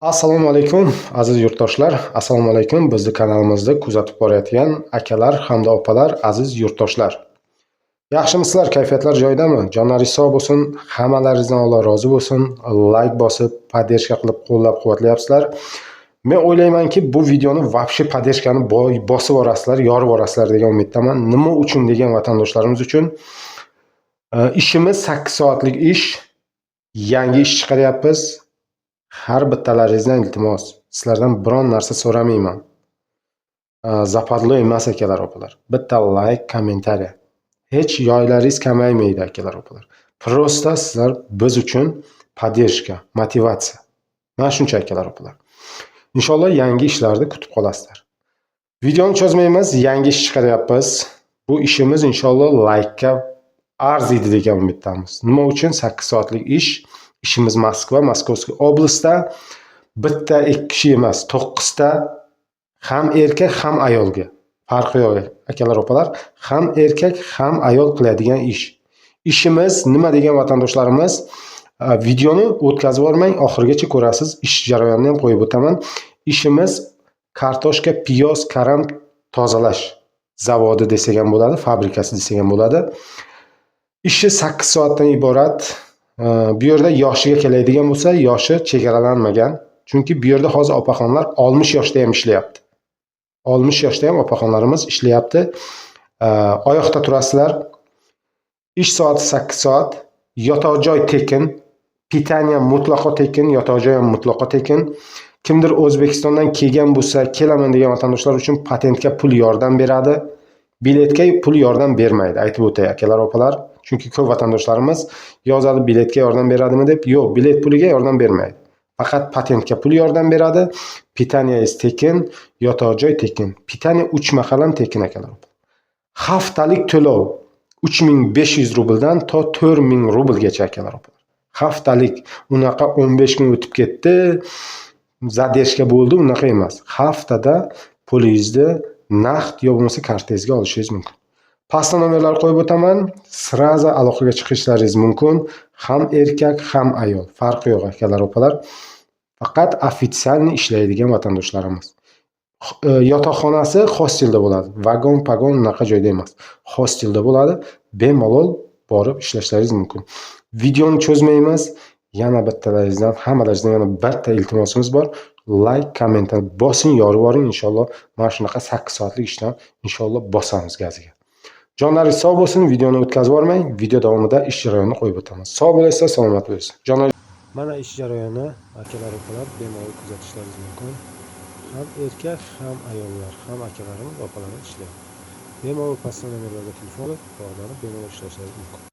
Assalomu alaykum aziz yurtdoshlar. Assalomu alaykum bizni kanalimizda kuzatib borayotgan akalar hamda opalar, aziz yurtdoshlar. Yaxshimisizlar? Kayfiyatlar joyidami? Jonlaringiz sog' bo'lsin. Hammalaringizdan Alloh rozi bo'lsin. Like bosib, podдержка qilib qo'llab-quvvatlayapsizlar. Men o'ylaymanki, bu videoni vobshe podдержкani bosib borasizlar, yorib borasizlar degan umiddaman. Nima uchun degan vatandoshlarimiz uchun ishimiz 8 soatlik ish. Yangi ish chiqaryapmiz. Har bittalaringizdan iltimos, sizlardan biron narsa so'ramayman. Zapadlo emas akalar opalar. Bitta like, kommentariy. Hech yoylaringiz kamaymaydi akalar opalar. Prosta sizlar biz uchun podдержка, motivatsiya. Mana shuncha akalar opalar. Inshaalloh yangi ishlarni kutib qolasizlar. Videoni cho'zmaymiz, yangi ish chiqaryapmiz. Bu ishimiz inshaalloh like ga arziydi degan umiddamiz. Nima uchun 8 soatlik ish? İşimiz Moskva, Moskovskiy oblastda bitta ikki kishi emas, 9 ta ham erkak, ham ayolga. Farqi yo'q akalar opalar, ham erkak, ham ayol qiladigan ish. İşimiz nima degan vatandoshlarimiz, videoni o'tkazib bormang, oxirigacha ko'rasiz. Ish jarayonini ham qo'yib o'taman. İşimiz kartoshka, piyoz, karam tozalash zavodi desak ham bo'ladi, fabrikasi desak ham bo'ladi. Ishi 8 soatdan iborat. Bu yerda yoshiga keladigan bo'lsa, yoshi chegaralanmagan. Chunki bu yerda hozir opaxonlar 60 yoshda ham ishlayapti. 60 yoshda ham opaxonlarimiz ishlayapti. Oyoqda turasizlar. Ish soati 8 soat. Yotoq joy tekin, pitaniya mutlaqo tekin, yotoq joy ham mutlaqo tekin. Kimdir O'zbekistondan kelgan bo'lsa, kelaman degan vatandoshlar uchun patentga pul yordam beradi. Biletga pul yordam bermaydi, aytib o'tay akalar opalar. Chunki ko'p vatandoshlarimiz yozadi biletga yordam beradimi deb. Yo'q, bilet puliga yordam bermaydi. Faqat patentga pul yordam beradi. Pitaniyangiz tekin, yotoq joy tekin. Pitaniya 3 mahal ham tekin akalar. Haftalik to'lov 3500 rubldan to 4000 rublgacha akalar. Haftalik, unaqa 15 kun o'tib ketdi, zadержка bo'ldi, unaqa emas. Haftada pulingizni naqd yo bo'lmasa kartangizga olishingiz mumkin. Pastda nomerlar qo'yib o'taman. Sraza aloqaga chiqishlaringiz mumkin. Ham erkak, ham ayol. Farqi yo'q akalar opalar. Faqat ofitsialniy ishlaydigan vatandoshlarimiz. Yotoqxonasi hostelda bo'ladi. Vagon, pagon unaqa joyda emas. Hostelda bo'ladi. Bemalol borib ishlashlaringiz mumkin. Videoni cho'zmaymiz. Yana bittalaringizdan, hammalaringizdan yana bitta iltimosimiz bor. Like, kommentar bosing, yorib boring. Inshaalloh mana shunaqa 8 soatlik ishdan inshaalloh bosamiz gaziga. Jonlaringiz sog' bo'lsin, videoni o'tkazib bormang. Video davomida ish jarayonini qo'yib o'tamiz. Sog' bo'lasizlar, salomat bo'lasiz. Jonlar, mana ish jarayoni akalar opalar bemalol kuzatishlaringiz mumkin. Ham erkak, ham ayollar, ham akalarimiz, opalarimiz ishlaydi. Bemalol pastda nomerlarga telefon qilib, bemalol ishlashlaringiz mumkin.